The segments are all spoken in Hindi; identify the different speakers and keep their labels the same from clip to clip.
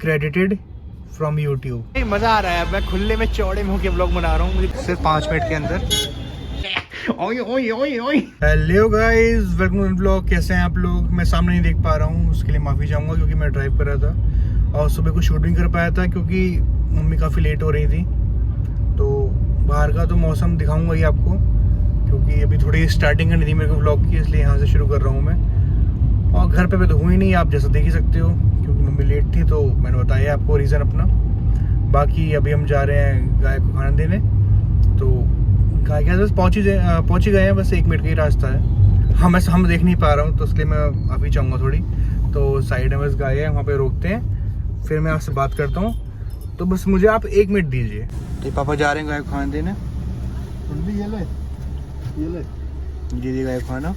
Speaker 1: Credited from YouTube. मजा आ रहा है, मैं खुले में चौड़े मुंह के व्लॉग बना रहा हूँ सिर्फ 5 मिनट के अंदर। Hello guys, welcome to vlog. कैसे हैं आप लोग? मैं सामने नहीं देख पा रहा हूँ, उसके लिए माफ़ी चाहूँगा क्योंकि मैं ड्राइव कर रहा था और सुबह को शूट नहीं कर पाया था क्योंकि मम्मी काफ़ी लेट हो रही थी। तो बाहर का तो मौसम दिखाऊंगा ही आपको क्योंकि अभी थोड़ी स्टार्टिंग करनी थी मेरे को व्लॉग की, इसलिए यहाँ से शुरू कर रहा हूँ मैं। और घर पे तो हुई नहीं, आप जैसा देख ही सकते हो, क्योंकि मम्मी लेट थी तो मैंने बताया आपको रीज़न अपना। बाकी अभी हम जा रहे हैं गाय को खाना देने, तो गाय के बस पहुँच ही गए हैं, बस 1 मिनट का ही रास्ता है। हम देख नहीं पा रहा हूँ तो इसलिए मैं माफ़ी चाहूँगा थोड़ी। तो साइड में बस गाय है, वहाँ पे रोकते हैं, फिर मैं आपसे बात करता हूँ। तो बस मुझे आप 1 मिनट दीजिए। तो पापा जा रहे हैं गाय को खाना देने। ये ले गाय को खाना।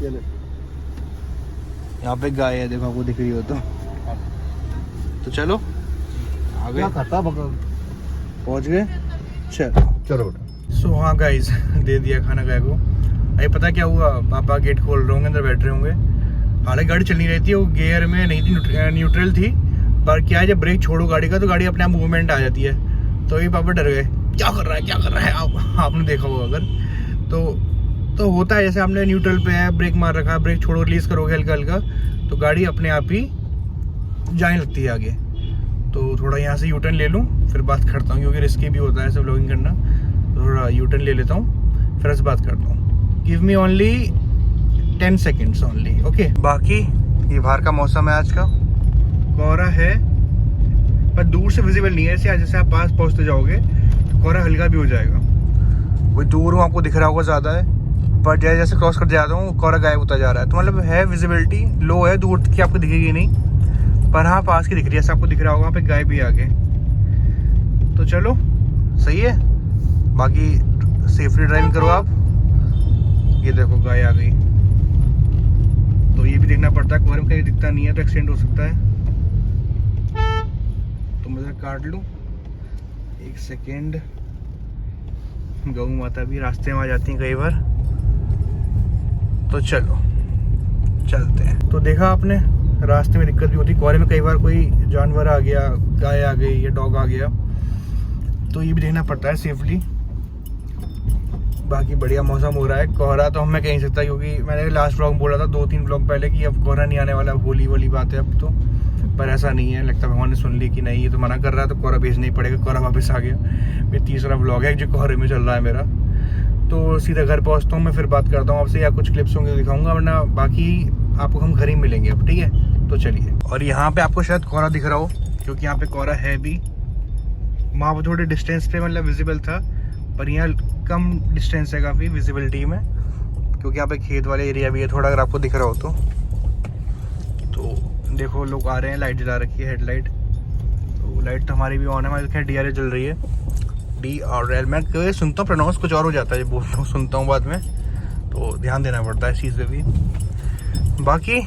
Speaker 1: यहाँ पे गाय है, देखो आपको दिख रही हो तो चलो आगे पहुँच गए। चलो सो हाँ गाइज, दे दिया खाना गाय को। अरे पता क्या हुआ, पापा गेट खोल रहे होंगे, अंदर बैठ रहे होंगे। हालांकि गाड़ी चल नहीं रही थी, वो गियर में नहीं थी, न्यूट्रल थी। पर क्या है, जब ब्रेक छोड़ो गाड़ी का तो गाड़ी अपने आप मूवमेंट आ जाती है। तो ये पापा डर गए, क्या कर रहा है आपने देखा होगा अगर तो होता है, जैसे आपने न्यूट्रल पे है, ब्रेक मार रखा है, ब्रेक छोड़ो रिलीज करोगे हल्का हल्का तो गाड़ी अपने आप ही जाने लगती है आगे। तो थोड़ा यहाँ से यूटर्न ले लूँ, फिर बात करता हूँ क्योंकि रिस्की भी होता है सब व्लॉगिंग करना। तो थोड़ा यूटर्न ले लेता हूँ, फिर से बात करता हूँ। Give me only 10 seconds only, okay. बाकी ये बाहर का मौसम है आज का, कोहरा है पर दूर से विजिबल नहीं है। जैसे आप पास पहुँचते जाओगे तो कोहरा हल्का भी हो जाएगा। वही दूर हूँ, आपको दिख रहा होगा ज़्यादा है, पर जैसे जैसे क्रॉस करते जाता हूँ कोहरा गायब होता जा रहा है। तो मतलब है विजिबिलिटी लो है, दूर की आपको दिखेगी नहीं, पर हाँ पास की दिख रही है, ऐसा आपको दिख रहा होगा। वहाँ पे गाय भी आगे, तो चलो सही है। बाकी सेफली ड्राइविंग करो आप। ये देखो गाय आ गई, तो ये भी देखना पड़ता है, कोहरे में कहीं दिखता नहीं है तो एक्सीडेंट हो सकता है। तो मैं जरा काट लूँ 1 सेकेंड। गौ माता भी रास्ते में आ जाती हैं कई बार, तो चलो चलते हैं। तो देखा आपने, रास्ते में दिक्कत भी होती है, कोहरे में कई बार कोई जानवर आ गया, गाय आ गई या डॉग आ गया, तो ये भी देखना पड़ता है सेफली। बाकी बढ़िया मौसम हो रहा है। कोहरा तो मैं कह नहीं सकता क्योंकि मैंने लास्ट व्लॉग बोला था 2-3 व्लॉग पहले कि अब कोहरा नहीं आने वाला, होली वाली बात है अब तो। पर ऐसा नहीं है, लगता है भगवान ने सुन ली कि नहीं ये तो मना कर रहा है तो कोहरा भेजना ही पड़ेगा। कोहरा वापस आ गया। मेरा तीसरा व्लॉग है जो कोहरे में चल रहा है मेरा। तो सीधा घर पहुंचता हूँ मैं, फिर बात करता हूँ आपसे, या कुछ क्लिप्स होंगे दिखाऊंगा, वरना बाकी आपको हम घर ही मिलेंगे अब, ठीक है। तो चलिए। और यहाँ पे आपको शायद कोहरा दिख रहा हो क्योंकि यहाँ पे कोहरा है भी। वहाँ पर थोड़े डिस्टेंस पे मतलब विजिबल था, पर यहाँ कम डिस्टेंस है काफ़ी विजिबिलिटी में, क्योंकि यहाँ पे खेत वाले एरिया भी है थोड़ा, अगर आपको दिख रहा हो तो देखो लोग आ रहे हैं, लाइट जला रखी है, हेडलाइट। तो लाइट तो हमारी भी ऑन है, हमारी खैर DRL जल रही है। DRL मैं कभी सुनता हूँ, प्रोनाउंस कुछ और हो जाता है, बोलता हूँ सुनता हूँ बाद में, तो ध्यान देना पड़ता है इस चीज़ पे भी। बाकी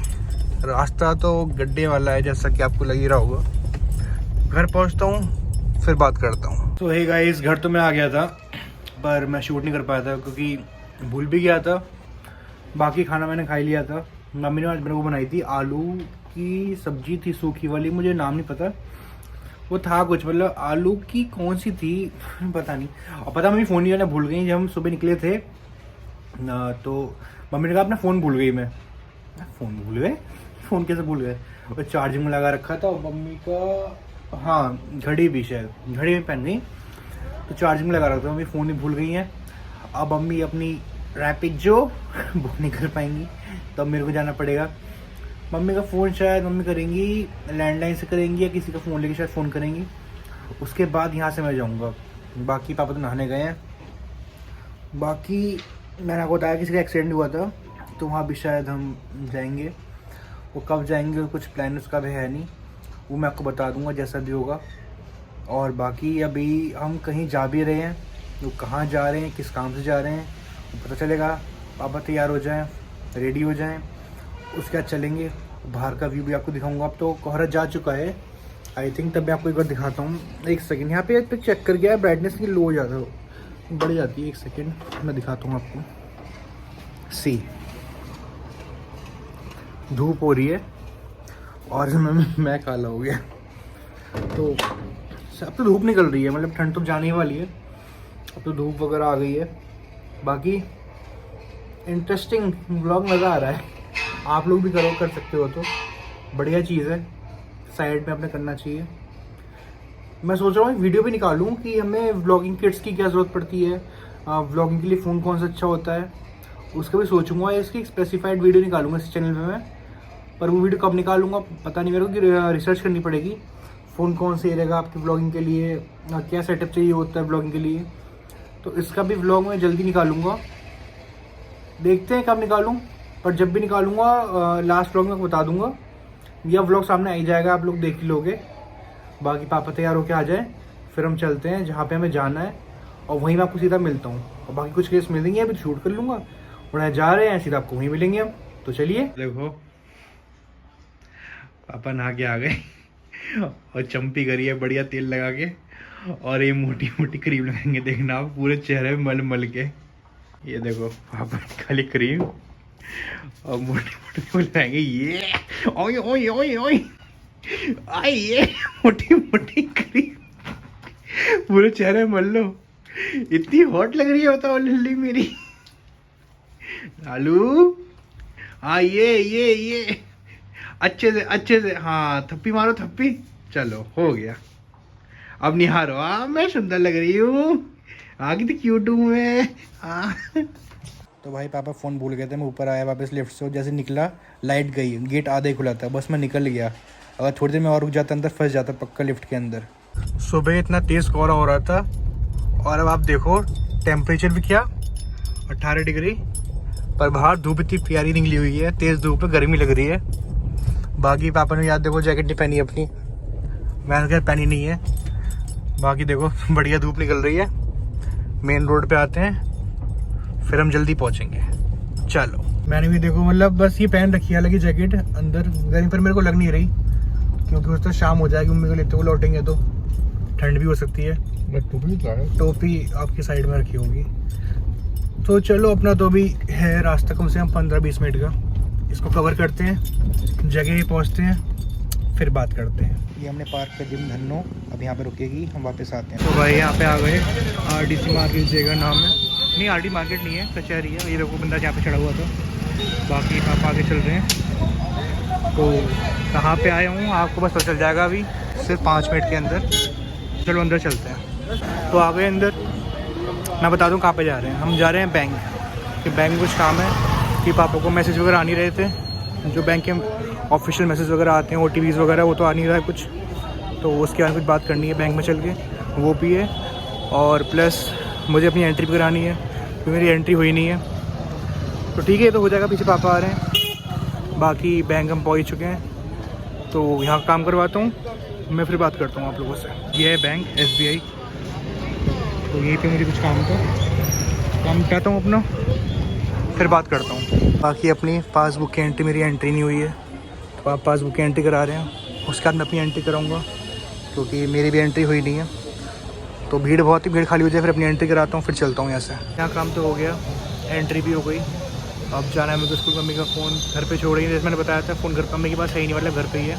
Speaker 1: रास्ता तो गड्ढे वाला है जैसा कि आपको लग ही रहा होगा। घर पहुँचता हूँ, फिर बात करता हूँ। तो हे गाइस, घर तो मैं आ गया था पर मैं शूट नहीं कर पाया था क्योंकि भूल भी गया था। बाकी खाना मैंने खा लिया था। मम्मी ने आज मेरे को बनाई थी, आलू की सब्जी थी सूखी वाली, मुझे नाम नहीं पता, वो था कुछ, मतलब आलू की कौन सी थी पता नहीं। और पता मम्मी फ़ोन नहीं भूल गई, जब हम सुबह निकले थे तो मम्मी ने कहा अपना फ़ोन भूल गई। मैं फ़ोन भूल गए, फ़ोन कैसे भूल गए? और चार्जिंग में लगा रखा था, और मम्मी का हाँ घड़ी भी, शायद घड़ी में पहन गई तो चार्जिंग में लगा रखा था। मम्मी फ़ोन ही भूल गई हैं। अब मम्मी अपनी रैपिड जो बुक नहीं कर पाएंगी, तो अब मेरे को जाना पड़ेगा। मम्मी का फ़ोन शायद मम्मी करेंगी लैंडलाइन से करेंगी या किसी का फ़ोन लेके शायद फ़ोन करेंगी, उसके बाद यहाँ से मैं जाऊँगा। बाकी पापा तो नहाने गए हैं। बाकी मैंने आपको बताया किसी का एक्सीडेंट हुआ था, तो वहाँ भी शायद हम जाएंगे। वो कब जाएंगे कुछ प्लान उसका भी है नहीं, वो मैं आपको बता दूँगा जैसा भी होगा। और बाकी अभी हम कहीं जा भी रहे हैं, तो कहाँ जा रहे हैं, किस काम से जा रहे हैं पता चलेगा। पापा तैयार हो जाएं, रेडी हो जाएं, उसके बाद चलेंगे। बाहर का व्यू भी आपको दिखाऊंगा। अब तो कोहरा जा चुका है आई थिंक, तब मैं आपको एक बार दिखाता हूँ। 1 सेकेंड, यहाँ पे चेक कर गया, ब्राइटनेस की लो हो जाता है, बढ़ जाती है। 1 सेकेंड मैं दिखाता हूँ आपको। सी धूप हो रही है और मैं काला हो गया। तो अब तो धूप निकल रही है, मतलब ठंड तो जाने वाली है, अब तो धूप वगैरह आ गई है। बाकी इंटरेस्टिंग व्लॉग मज़ा आ रहा है, आप लोग भी कर सकते हो तो बढ़िया चीज़ है, साइड में अपने करना चाहिए। मैं सोच रहा हूँ वीडियो भी निकालूँ कि हमें व्लॉगिंग किट्स की क्या ज़रूरत पड़ती है, व्लॉगिंग के लिए फ़ोन कौन सा अच्छा होता है, उसका भी सोचूंगा। इसकी स्पेसिफाइड वीडियो निकालूंगा इस चैनल पे मैं, पर वो वीडियो कब निकालूंगा पता नहीं मेरे को, कि रिसर्च करनी पड़ेगी फ़ोन कौन से रहेगा आपकी व्लॉगिंग के लिए, क्या सेटअप चाहिए होता है व्लॉगिंग के लिए। तो इसका भी व्लॉग मैं जल्दी निकालूंगा, देखते हैं कब निकालूं, पर जब भी निकालूंगा लास्ट व्लॉग में बता दूंगा, या व्लॉग सामने आ ही जाएगा, आप लोग देख ही लोगे। बाकी पापा तैयार होके आ जाए, फिर हम चलते हैं जहाँ पे हमें जाना है, और वहीं मैं आपको सीधा मिलता हूँ। और बाकी कुछ केस मिलेंगे, अभी शूट कर लूँगा, और जा रहे हैं सीधा, आपको वहीं मिलेंगे हम। तो चलिए, देखो पापा नहा के आ गए और चंपी करी है बढ़िया तेल लगा के, और ये मोटी मोटी क्रीम लगाएंगे, देखना आप पूरे चेहरे में मल मल के। ये देखो पापा खाली क्रीम और मोटी मोटी लगाएंगे, ये ओए ओए ओए ओए आई, ये मोटी मोटी क्रीम पूरे चेहरे में मल लो। इतनी हॉट लग रही है, बताओ लिल्ली मेरी। आलू, हाँ ये अच्छे से, हाँ थप्पी मारो थप्पी, चलो हो गया। अब निहारो, मैं सुंदर लग रही हूँ, आगे तो क्यूट हूँ मैं। तो भाई पापा फ़ोन भूल गए थे, मैं ऊपर आया वापस लिफ्ट से, जैसे निकला लाइट गई, गेट आधा ही खुला था, बस मैं निकल गया। अगर थोड़ी देर में और रुक जाता अंदर फंस जाता पक्का लिफ्ट के अंदर। सुबह इतना तेज़ कोहरा हो रहा था, और अब आप देखो टेम्परेचर भी क्या 18 डिग्री, पर बाहर धूप इतनी प्यारी निकली हुई है, तेज़ धूप है, गर्मी लग रही है। बाकी पापा ने याद देखो जैकेट नहीं पहनी अपनी, मैंने कहा पहनी नहीं है। बाकी देखो बढ़िया धूप निकल रही है, मेन रोड पे आते हैं, फिर हम जल्दी पहुंचेंगे। चलो, मैंने भी देखो मतलब बस ये पहन रखी है, हालांकि जैकेट अंदर गर्मी पर मेरे को लग नहीं रही, क्योंकि उस तो शाम हो जाएगी, मम्मी को लेते हुए लौटेंगे तो ठंड भी हो सकती है। टोपी आपकी साइड में रखी होगी। तो चलो, अपना तो अभी है रास्ता कम से कम 15-20 मिनट का, इसको कवर करते हैं, जगह पहुंचते हैं, फिर बात करते हैं। ये हमने पार्क कर दी धन्नो, अब यहाँ पे रुकेगी, हम वापस आते हैं। तो भाई यहाँ पे आ गए, RDC मार्केट जगह नाम है, नहीं RD मार्केट नहीं है, कचहरी है। ये देखो बंदा जहाँ पे चढ़ा हुआ था। बाकी आप आगे चल रहे हैं, तो कहाँ पे आया हूँ आपको बस पता चल जाएगा अभी, सिर्फ 5 मिनट के अंदर। चलो अंदर चलते हैं। तो आ गए अंदर, मैं बता दूं कहाँ पे जा रहे हैं। हम जा रहे हैं बैंक, कि बैंक में कुछ काम है, कि पापा को मैसेज वगैरह आ नहीं रहे थे, जो बैंक के ऑफिशियल मैसेज वगैरह आते हैं, OTPs वगैरह, वो तो आ नहीं रहा है कुछ, तो उसके बारे में कुछ बात करनी है बैंक में चल के, वो भी है। और प्लस मुझे अपनी एंट्री भी करानी है, क्योंकि मेरी एंट्री हुई नहीं है। तो ठीक है, तो हो जाएगा, पीछे पापा आ रहे हैं। बाकी बैंक हम पहुँच चुके हैं, तो यहाँ काम करवाता हूँ मैं, फिर बात करता हूँ आप लोगों से। ये है बैंक SBI, तो यहीं पे मुझे कुछ काम था, काम चाहता हूँ अपना, फिर बात करता हूँ। बाकी अपनी पासबुक की एंट्री, मेरी एंट्री नहीं हुई है, तो आप पासबुक की एंट्री करा रहे हैं, उसके बाद मैं अपनी एंट्री कराऊँगा, क्योंकि मेरी भी एंट्री हुई नहीं है। तो भीड़ बहुत ही, भीड़ खाली हो जाए, फिर अपनी एंट्री कराता हूँ, फिर चलता हूँ यहाँ से। यहाँ काम तो हो गया, एंट्री भी हो गई, अब जाना है मेरे को स्कूल। मम्मी का फ़ोन घर पे छोड़ रही है, जैसे मैंने बताया था, फ़ोन घर मम्मी के पास है ही नहीं, मतलब घर पे ही है।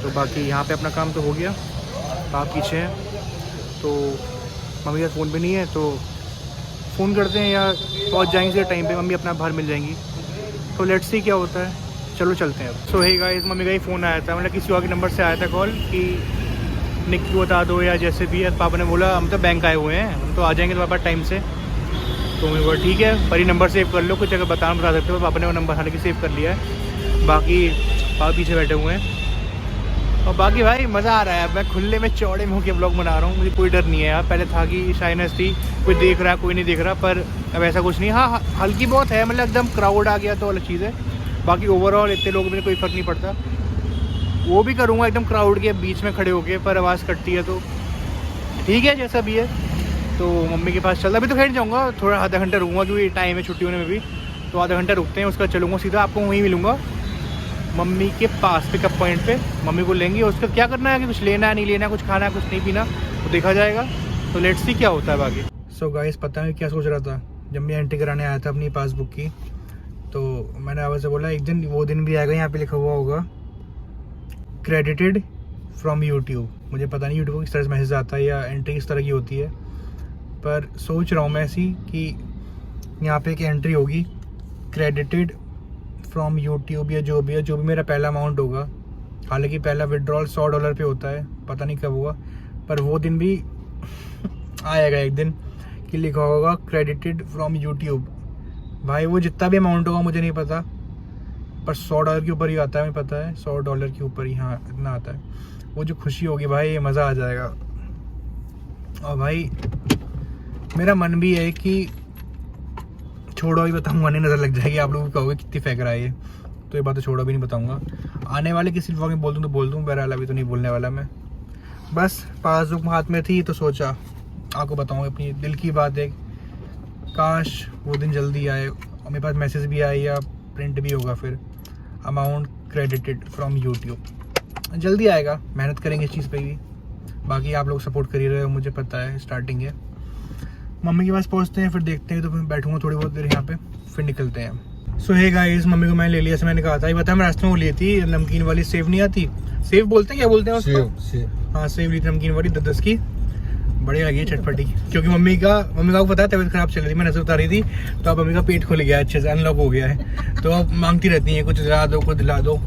Speaker 1: तो बाकी यहाँ पे अपना काम तो हो गया, आप पीछे हैं, तो मम्मी का फ़ोन भी नहीं है, तो फ़ोन करते हैं या पहुँच जाएंगे टाइम पे, मम्मी अपना बाहर मिल जाएंगी। तो लेट्स सी क्या होता है, चलो चलते हैं अब। सो हे गाइस, मम्मी का ही फ़ोन आया था, मतलब किसी और के नंबर से आया था कॉल, कि निक को बता दो या जैसे भी है। पापा ने बोला हम तो बैंक आए हुए हैं, हम तो आ जाएंगे तुम्हारे पास टाइम से। तो मैं बोला ठीक है, पर ये नंबर सेव कर लो, कुछ अगर बता सकते हो। पापा ने वो नंबर हालांकि सेव कर लिया है। बाकी पापा पीछे बैठे हुए हैं, और बाकी भाई मज़ा आ रहा है। मैं खुले में चौड़े मुँह के ब्लॉग बना रहा हूँ, मुझे कोई डर नहीं है यार। पहले था कि शाइनेस थी, कोई देख रहा है कोई नहीं देख रहा, पर अब ऐसा कुछ नहीं। हाँ हल्की बहुत है, मतलब एकदम क्राउड आ गया तो अलग चीज़ है। बाकी ओवरऑल इतने लोगों में कोई फ़र्क नहीं पड़ता। वो भी करूँगा एकदम क्राउड के बीच में खड़े होके, पर आवाज़ कटती है तो ठीक है, जैसा भी है। तो मम्मी के पास चल, अभी तो खैर जाऊँगा, थोड़ा आधा घंटा रुकूँगा, क्योंकि टाइम है छुट्टी होने में भी, तो आधा घंटा रुकते हैं, उसका चलूँगा सीधा, आपको वहीं मिलूँगा मम्मी के पास पिकअप पॉइंट पे। मम्मी को लेंगे, उसका क्या करना है कि कुछ लेना है नहीं लेना, कुछ खाना है कुछ नहीं पीना, तो देखा जाएगा। तो लेट्स सी क्या होता है बाकी। सो गाइस, पता है क्या सोच रहा था जब मैं एंट्री कराने आया था अपनी पासबुक की, तो मैंने आवाज़ से बोला एक दिन वो दिन भी आएगा, यहाँ पे लिखा हुआ होगा क्रेडिटेड फ्रॉम यूट्यूब। मुझे पता नहीं यूट्यूब को किस तरह से मैसेज आता है या एंट्री किस तरह की होती है, पर सोच रहा हूँ मैं ऐसी कि यहाँ पे एक एंट्री होगी क्रेडिटेड फ्रॉम यूट्यूब या जो भी है, जो भी मेरा पहला अमाउंट होगा। हालांकि पहला विड्रॉल $100 पे होता है, पता नहीं कब होगा, पर वो दिन भी आएगा एक दिन कि लिखा होगा क्रेडिटेड फ्रॉम यूट्यूब। भाई वो जितना भी अमाउंट होगा मुझे नहीं पता, पर $100 के ऊपर ही आता है, मुझे पता है $100 के ऊपर ही, हाँ इतना आता है। वो जो खुशी होगी भाई, मज़ा आ जाएगा। और भाई मेरा मन भी है कि छोड़ो अभी बताऊंगा नहीं, नज़र लग जाएगी, आप लोग कहोगे कितनी फेंक रहा है ये, तो ये बात तो छोड़ो अभी नहीं बताऊंगा। आने वाले किसी व्लॉग में बोल दूँ तो बोल दूँ, बहरहाल अभी तो नहीं बोलने वाला मैं। बस पासबुक हाथ में थी तो सोचा आपको बताऊँ अपनी दिल की बात है। काश वो दिन जल्दी आए और मेरे पास मैसेज भी आए या प्रिंट भी होगा फिर अमाउंट क्रेडिटेड फ्रॉम यूट्यूब। जल्दी आएगा, मेहनत करेंगे इस चीज़ पे भी। बाकी आप लोग सपोर्ट कर ही रहे हो, मुझे पता है, स्टार्टिंग है। मम्मी के पास पहुंचते हैं, फिर देखते हैं, तो मैं बैठूंगा थोड़ी बहुत देर यहाँ पे, फिर निकलते हैं। सो हे गाइस, मम्मी को मैंने ले लिया, जैसे मैंने कहा था। ये बता, मैं रास्ते में वो ली थी नमकीन वाली, सेव नहीं आती, सेव बोलते हैं, क्या बोलते हैं उसको? हाँ सेव ली थी नमकीन वाली 10 की, बढ़िया लगी चटपटी। क्योंकि मम्मी का को पता है तबीयत खराब चल रही थी, मैं नजर उतारी थी, तो अब मम्मी का पेट खुल गया, अच्छे से अनलॉक हो गया है, तो अब मांगती रहती है कुछ दिला दो, कुछ दिला दो।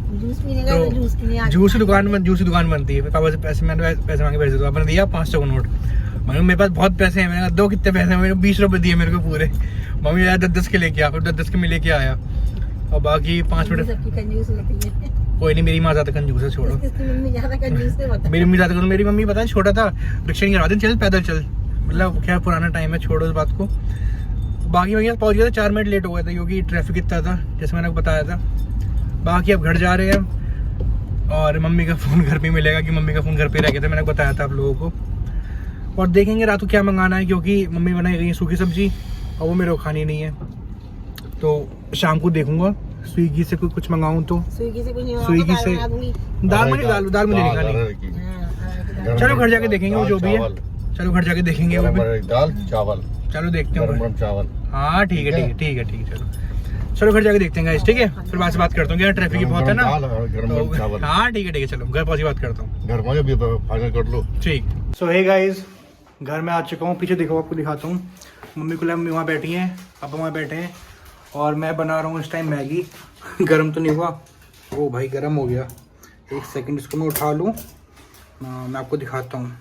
Speaker 1: जूस की दुकान बनती है, पापा से पैसे मैंने पैसे मांगे, पैसे दो, आपने दिया 500 का नोट। मम्मी मेरे पास बहुत पैसे हैं, मैंने कहा दो, कितने पैसे हैं? मैंने 20 रुपये दिए मेरे को पूरे। मम्मी आया 10 के लेके आ, फिर 10 के में लेके आया, और बाकी 5 मिनट। कोई नहीं, मेरी माँ ज्यादा कंजूस है, छोड़ो। मेरी मम्मी ज्यादा, मेरी मम्मी पता है छोटा था, रिक्शा नहीं करवाती, चल पैदल चल, मतलब क्या पुराना टाइम है, छोड़ो इस बात को। बाकी मैं पहुंच गया था, 4 मिनट लेट हो गया था क्योंकि ट्रैफिक इतना था, जैसे मैंने बताया था। बाकी अब घर जा रहे हैं, और मम्मी का फ़ोन घर पे मिलेगा कि मम्मी का फ़ोन घर पे रह गया था, मैंने बताया था आप लोगों को। और देखेंगे रात को क्या मंगाना है, क्योंकि मम्मी बनाई गई सूखी सब्जी और वो मेरे को खानी नहीं है, तो शाम को देखूंगा स्विगी से कुछ मंगाऊं तो। स्विगी से दाल मुझे नहीं खानी। चलो घर जाके देखेंगे वो जो भी है, चलो घर जाके देखेंगे वो भी।
Speaker 2: दाल चावल,
Speaker 1: चलो देखते हैं
Speaker 2: चावल।
Speaker 1: हाँ ठीक है, चलो घर जाके देखते हैं गाइस, ठीक है। फिर बाद से बात करता हूँ, क्या ट्रैफिक बहुत है ना, तो हाँ ठीक है, चलो घर पहुँच बात करता हूँ।
Speaker 2: घर पहुँचे भी फाइनल कर लो, ठीक।
Speaker 1: सो हे गाइस, घर में आ चुका हूँ, पीछे देखो आपको दिखाता हूँ। मम्मी को मम्मी वहाँ बैठी हैं, पापा वहाँ बैठे हैं, और मैं बना रहा हूँ इस टाइम मैगी। गरम तो नहीं हुआ? ओ भाई गरम हो गया, एक सेकंड इसको मैं उठा लूँ, मैं आपको दिखाता हूँ।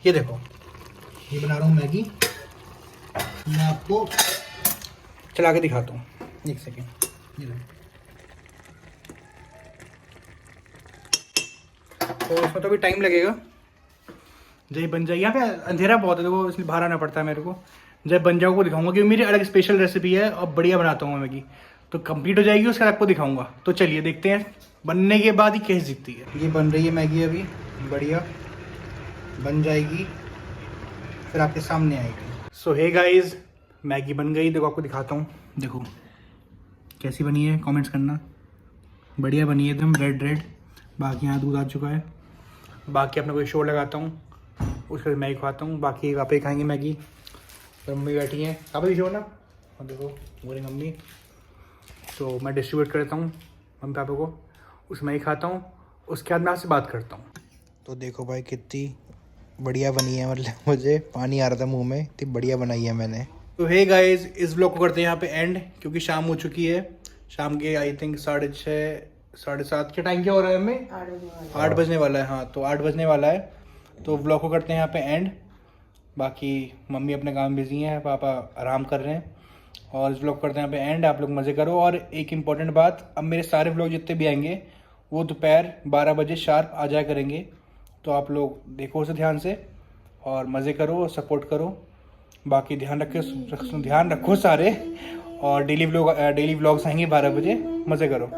Speaker 1: ये देखो, ये बना रहा हूँ मैगी, मैं आपको चला के दिखाता हूँ, एक सेकंड। ये तो इसमें तो अभी टाइम लगेगा, जब बन जाए। यहाँ पे अंधेरा बहुत है, तो इसलिए बाहर आना पड़ता है मेरे को। जब बन जाओ को दिखाऊंगा, क्योंकि मेरी अलग स्पेशल रेसिपी है और बढ़िया बनाता हूँ मैं मैगी, तो कंप्लीट हो जाएगी उसके बाद आपको दिखाऊंगा। तो चलिए देखते हैं बनने के बाद ही कैसे दिखती है। ये बन रही है मैगी, अभी बढ़िया बन जाएगी, फिर आपके सामने आएगी। सो हे गाइस, मैगी बन गई, देखो आपको दिखाता हूँ, देखो कैसी बनी है, कमेंट्स करना। बढ़िया बनी है एकदम, रेड। बाकी यहाँ दूध आ चुका है। बाकी अपना कोई शो लगाता हूँ, उसके बाद मैगी खाता हूँ। बाकी आप ही खाएंगे मैगी, तो मम्मी बैठी हैं, आप भी शो ना, और देखो मेरी मम्मी। तो मैं डिस्ट्रीब्यूट करता हूँ मम्मी पापा को, उस मैगी खाता हूँ, उसके बाद मैं आपसे बात करता हूँ। तो देखो भाई कितनी बढ़िया बनी है, मतलब मुझे पानी आ रहा था मुंह में, इतनी बढ़िया बनाई है मैंने। तो हे गाइस, इस ब्लॉग को करते हैं यहाँ पे एंड, क्योंकि शाम हो चुकी है। शाम के आई थिंक 6:30 7:30 के टाइम क्या हो रहा है हमें, 8 बजने वाला है। हाँ तो 8 बजने वाला है, तो ब्लॉग को करते हैं यहाँ पे एंड। बाकी मम्मी अपने काम बिजी हैं, पापा आराम कर रहे हैं, और इस ब्लॉग करते हैं यहाँ पे एंड। आप लोग मज़े करो। और एक इम्पॉर्टेंट बात, अब मेरे सारे ब्लॉग जितने भी आएंगे वो दोपहर 12 बजे शार्प आ जाया करेंगे, तो आप लोग देखो उसे ध्यान से और मज़े करो और सपोर्ट करो। बाकी ध्यान रखो सारे, और डेली व्लॉग्स आएंगे 12 बजे, मज़े करो।